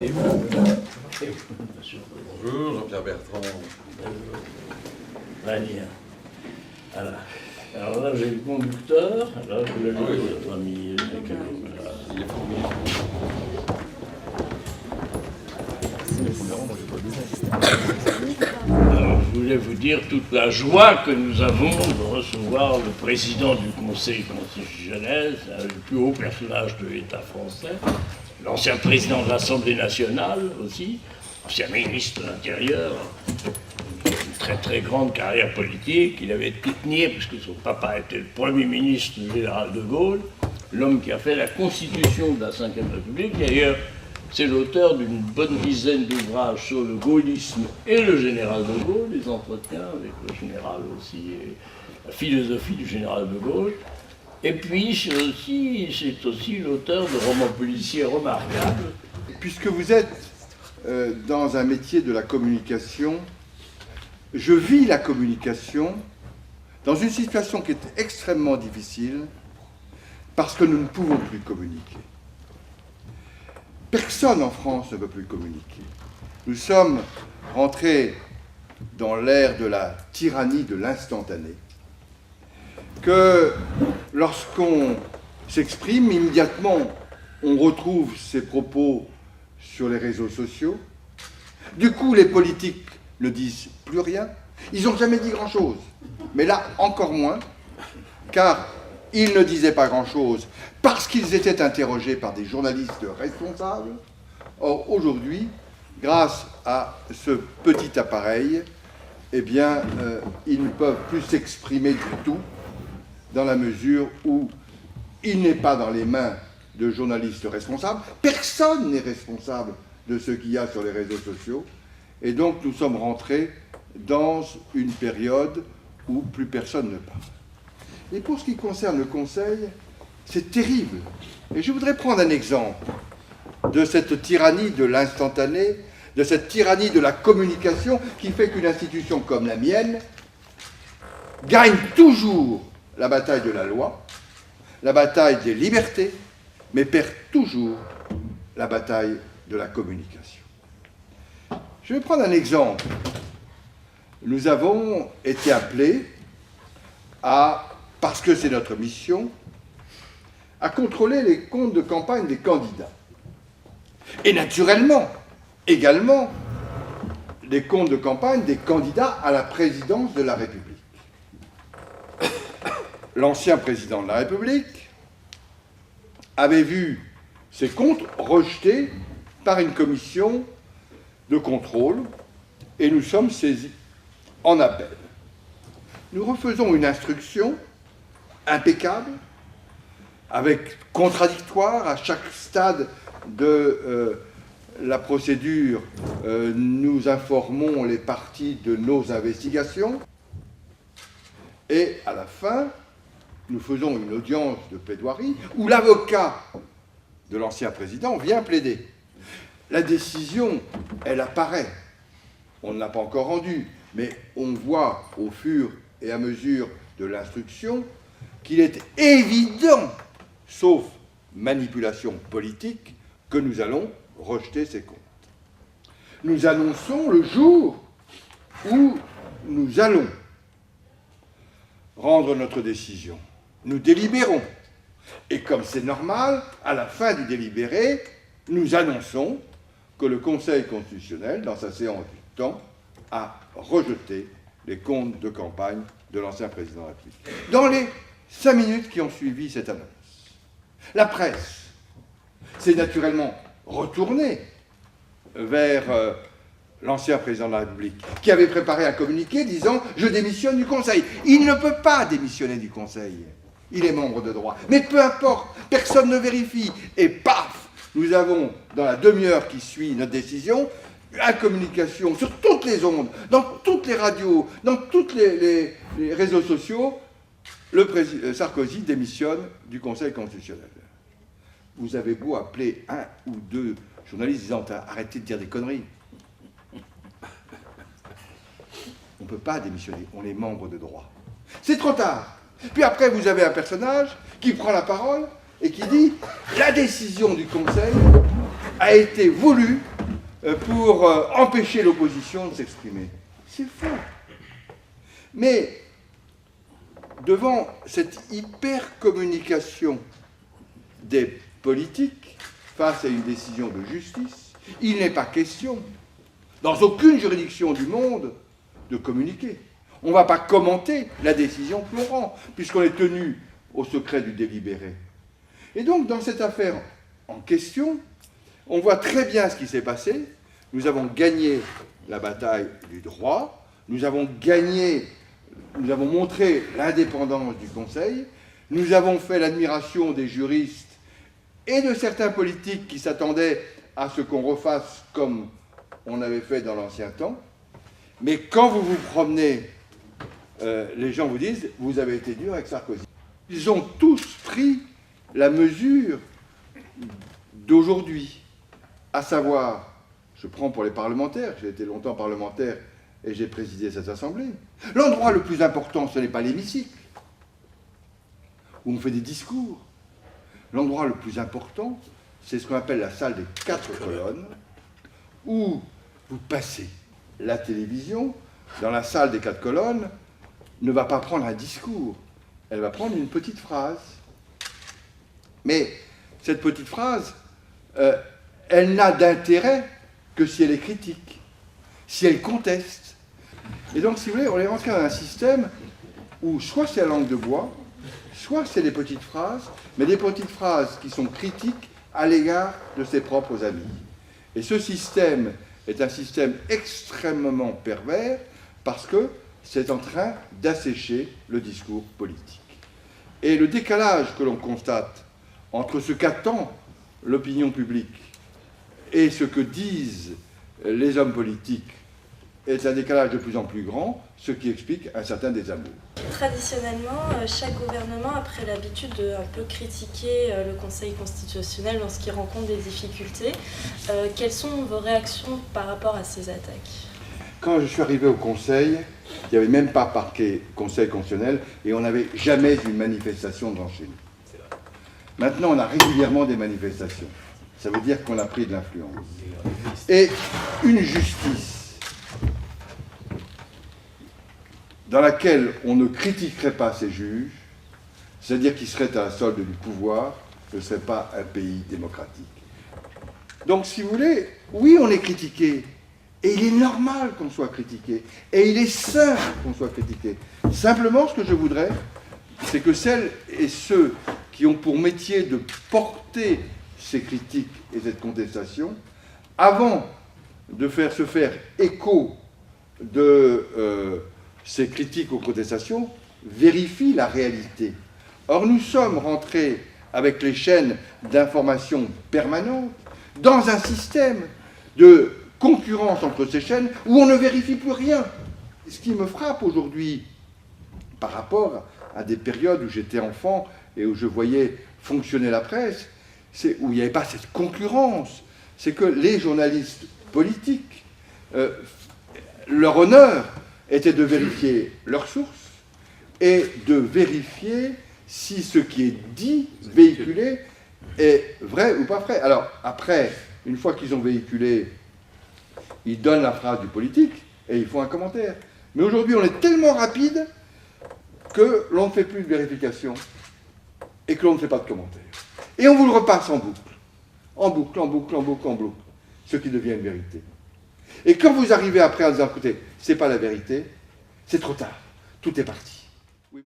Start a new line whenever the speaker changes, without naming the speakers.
Bonjour, Jean-Pierre Bertrand.
Très bien. Voilà. Alors là, j'ai le conducteur. Là, vous l'avez votre ami.
Il est formidable.
Alors, je voulais vous dire toute la joie que nous avons de recevoir le président du Conseil constitutionnel, c'est le plus haut personnage de l'État français, l'ancien président de l'Assemblée nationale aussi, ancien ministre de l'Intérieur, une très très grande carrière politique. Il avait été nié parce que son papa était le Premier ministre du général de Gaulle, l'homme qui a fait la constitution de la Ve République. D'ailleurs, c'est l'auteur d'une bonne dizaine d'ouvrages sur le gaullisme et le général de Gaulle, les entretiens avec le général aussi, et la philosophie du général de Gaulle. Et puis, c'est aussi l'auteur de romans policiers remarquables.
Puisque vous êtes dans un métier de la communication, je vis la communication dans une situation qui est extrêmement difficile parce que nous ne pouvons plus communiquer. Personne en France ne veut plus communiquer. Nous sommes rentrés dans l'ère de la tyrannie de l'instantané, que lorsqu'on s'exprime, immédiatement, on retrouve ses propos sur les réseaux sociaux. Du coup, les politiques ne disent plus rien. Ils n'ont jamais dit grand-chose. Mais là, encore moins, car ils ne disaient pas grand-chose parce qu'ils étaient interrogés par des journalistes responsables. Or, aujourd'hui, grâce à ce petit appareil, eh bien, ils ne peuvent plus s'exprimer du tout, dans la mesure où il n'est pas dans les mains de journalistes responsables. Personne n'est responsable de ce qu'il y a sur les réseaux sociaux. Et donc, nous sommes rentrés dans une période où plus personne ne parle. Et pour ce qui concerne le Conseil, c'est terrible. Et je voudrais prendre un exemple de cette tyrannie de l'instantané, de cette tyrannie de la communication qui fait qu'une institution comme la mienne gagne toujours la bataille de la loi, la bataille des libertés, mais perd toujours la bataille de la communication. Je vais prendre un exemple. Nous avons été appelés à, parce que c'est notre mission, à contrôler les comptes de campagne des candidats. Et naturellement, également, les comptes de campagne des candidats à la présidence de la République. L'ancien président de la République avait vu ses comptes rejetés par une commission de contrôle et nous sommes saisis en appel. Nous refaisons une instruction impeccable, avec contradictoire à chaque stade de la procédure. Nous informons les parties de nos investigations et à la fin, nous faisons une audience de plaidoirie où l'avocat de l'ancien président vient plaider. La décision, elle apparaît. On ne l'a pas encore rendue, mais on voit au fur et à mesure de l'instruction qu'il est évident, sauf manipulation politique, que nous allons rejeter ces comptes. Nous annonçons le jour où nous allons rendre notre décision. Nous délibérons. Et comme c'est normal, à la fin du délibéré, nous annonçons que le Conseil constitutionnel, dans sa séance du temps, a rejeté les comptes de campagne de l'ancien président de la République. Dans les 5 minutes qui ont suivi cette annonce, la presse s'est naturellement retournée vers l'ancien président de la République, qui avait préparé un communiqué disant « Je démissionne du Conseil ». Il ne peut pas démissionner du Conseil. Il est membre de droit. Mais peu importe, personne ne vérifie. Et paf, nous avons, dans la demi-heure qui suit notre décision, une communication sur toutes les ondes, dans toutes les radios, dans tous les réseaux sociaux, Sarkozy démissionne du Conseil constitutionnel. Vous avez beau appeler un ou deux journalistes disant « Arrêtez de dire des conneries ». On ne peut pas démissionner, on est membre de droit. C'est trop tard. Puis après, vous avez un personnage qui prend la parole et qui dit « La décision du Conseil a été voulu pour empêcher l'opposition de s'exprimer. C'est faux. Mais devant cette hyper-communication des politiques face à une décision de justice, il n'est pas question, dans aucune juridiction du monde, de communiquer. On ne va pas commenter la décision que l'on rend, puisqu'on est tenu au secret du délibéré. Et donc, dans cette affaire en question, on voit très bien ce qui s'est passé. Nous avons gagné la bataille du droit, nous avons montré l'indépendance du Conseil, nous avons fait l'admiration des juristes et de certains politiques qui s'attendaient à ce qu'on refasse comme on avait fait dans l'ancien temps. Mais quand vous vous promenez, les gens vous disent « vous avez été dur avec Sarkozy ». Ils ont tous pris la mesure d'aujourd'hui, à savoir, je prends pour les parlementaires, j'ai été longtemps parlementaire et j'ai présidé cette assemblée, l'endroit le plus important, ce n'est pas l'hémicycle, où on fait des discours. L'endroit le plus important, c'est ce qu'on appelle la salle des 4 colonnes, où vous passez. La télévision, dans la salle des 4 colonnes, ne va pas prendre un discours, elle va prendre une petite phrase. Mais cette petite phrase, elle n'a d'intérêt que si elle est critique, si elle conteste. Et donc, si vous voulez, on est rentré dans un système où soit c'est la langue de bois, soit c'est des petites phrases, mais des petites phrases qui sont critiques à l'égard de ses propres amis. Et ce système est un système extrêmement pervers parce que c'est en train d'assécher le discours politique. Et le décalage que l'on constate entre ce qu'attend l'opinion publique et ce que disent les hommes politiques est un décalage de plus en plus grand, ce qui explique un certain désamour.
Traditionnellement, chaque gouvernement a pris l'habitude de un peu critiquer le Conseil constitutionnel lorsqu'il rencontre des difficultés. Quelles sont vos réactions par rapport à ces attaques ?
Quand je suis arrivé au Conseil, il n'y avait même pas parquet Conseil constitutionnel et on n'avait jamais une manifestation devant chez nous. Maintenant, on a régulièrement des manifestations. Ça veut dire qu'on a pris de l'influence. Et une justice dans laquelle on ne critiquerait pas ses juges, c'est-à-dire qu'ils seraient à la solde du pouvoir, ne serait pas un pays démocratique. Donc, si vous voulez, oui, on est critiqué, et il est normal qu'on soit critiqué, et il est sain qu'on soit critiqué. Simplement, ce que je voudrais, c'est que celles et ceux qui ont pour métier de porter ces critiques et cette contestation, avant de se faire écho de ces critiques aux contestations, vérifient la réalité. Or, nous sommes rentrés avec les chaînes d'information permanentes dans un système de concurrence entre ces chaînes où on ne vérifie plus rien. Ce qui me frappe aujourd'hui, par rapport à des périodes où j'étais enfant et où je voyais fonctionner la presse, c'est où il n'y avait pas cette concurrence, c'est que les journalistes politiques, leur honneur était de vérifier leurs sources et de vérifier si ce qui est dit, véhiculé, est vrai ou pas vrai. Alors, après, une fois qu'ils ont véhiculé, ils donnent la phrase du politique et ils font un commentaire. Mais aujourd'hui, on est tellement rapide que l'on ne fait plus de vérification et que l'on ne fait pas de commentaire. Et on vous le repasse en boucle. En boucle, en boucle, en boucle, en boucle. Ce qui devient une vérité. Et quand vous arrivez après à dire, écoutez, c'est pas la vérité, c'est trop tard. Tout est parti.